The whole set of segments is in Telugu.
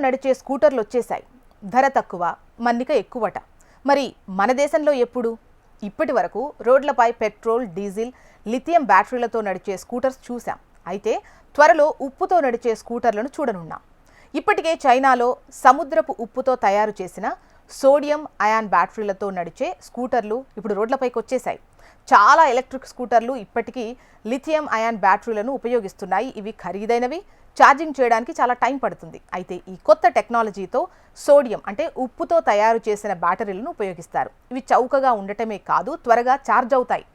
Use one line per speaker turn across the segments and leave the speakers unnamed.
నడిచే స్కూటర్లు వచ్చేసాయి. ధర తక్కువ, మన్నిక ఎక్కువట. మరి మన దేశంలో ఎప్పుడు? ఇప్పటి వరకు రోడ్లపై పెట్రోల్, డీజిల్, లిథియం బ్యాటరీలతో నడిచే స్కూటర్స్ చూసాం. అయితే త్వరలో ఉప్పుతో నడిచే స్కూటర్లను చూడనున్నాం. ఇప్పటికే చైనాలో సముద్రపు ఉప్పుతో తయారు చేసిన సోడియం అయాన్ బ్యాటరీలతో నడిచే స్కూటర్లు ఇప్పుడు రోడ్లపైకి వచ్చేసాయి. చాలా ఎలక్ట్రిక్ స్కూటర్లు ఇప్పటికీ లిథియం అయాన్ బ్యాటరీలను ఉపయోగిస్తున్నాయి. ఇవి ఖరీదైనవి, ఛార్జింగ్ చేయడానికి చాలా టైం పడుతుంది. అయితే ఈ కొత్త టెక్నాలజీతో సోడియం అంటే ఉప్పుతో తయారు చేసిన బ్యాటరీలను ఉపయోగిస్తారు. ఇవి చౌకగా ఉండటమే కాదు, త్వరగా ఛార్జ్ అవుతాయి.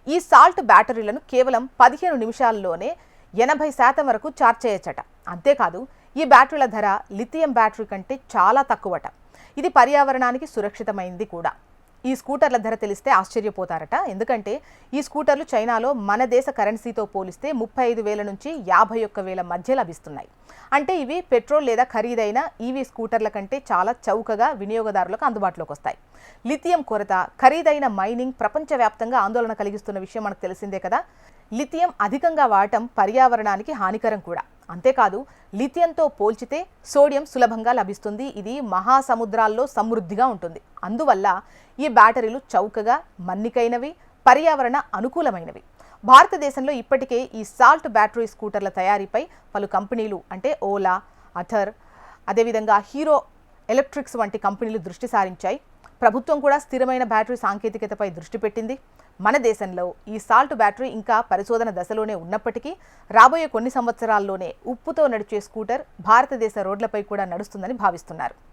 ఈ సాల్ట్ బ్యాటరీలను కేవలం 15 నిమిషాల్లోనే 80% వరకు ఛార్జ్ చేయొచ్చట. అంతేకాదు, ఈ బ్యాటరీల ధర లిథియం బ్యాటరీ కంటే చాలా తక్కువట. ఇది పర్యావరణానికి సురక్షితమైంది కూడా. ఈ స్కూటర్ల ధర తెలిస్తే ఆశ్చర్యపోతారట. ఎందుకంటే ఈ స్కూటర్లు చైనాలో మన దేశ కరెన్సీతో పోలిస్తే 35,000 నుంచి 51,000 మధ్య లభిస్తున్నాయి. అంటే ఇవి పెట్రోల్ లేదా ఖరీదైన ఈవీ స్కూటర్ల కంటే చాలా చౌకగా వినియోగదారులకు అందుబాటులోకి వస్తాయి. లిథియం కొరత, ఖరీదైన మైనింగ్ ప్రపంచవ్యాప్తంగా ఆందోళన కలిగిస్తున్న విషయం మనకు తెలిసిందే కదా. లిథియం అధికంగా వాడటం పర్యావరణానికి హానికరం కూడా. అంతేకాదు, లిథియంతో పోల్చితే సోడియం సులభంగా లభిస్తుంది. ఇది మహాసముద్రాల్లో సమృద్ధిగా ఉంటుంది. అందువల్ల ఈ బ్యాటరీలు చౌకగా, మన్నికైనవి, పర్యావరణ అనుకూలమైనవి. భారతదేశంలో ఇప్పటికే ఈ సాల్ట్ బ్యాటరీ స్కూటర్ల తయారీపై పలు కంపెనీలు అంటే ఓలా, అథర్, అదేవిధంగా హీరో ఎలక్ట్రిక్స్ వంటి కంపెనీలు దృష్టి సారించాయి. ప్రభుత్వం కూడా స్థిరమైన బ్యాటరీ సాంకేతికతపై దృష్టి పెట్టింది. మన దేశంలో ఈ సాల్ట్ బ్యాటరీ ఇంకా పరిశోధన దశలోనే ఉన్నప్పటికీ రాబోయే కొన్ని సంవత్సరాల్లోనే ఉప్పుతో నడిచే స్కూటర్ భారతదేశ రోడ్లపై కూడా నడుస్తుందని భావిస్తున్నారు.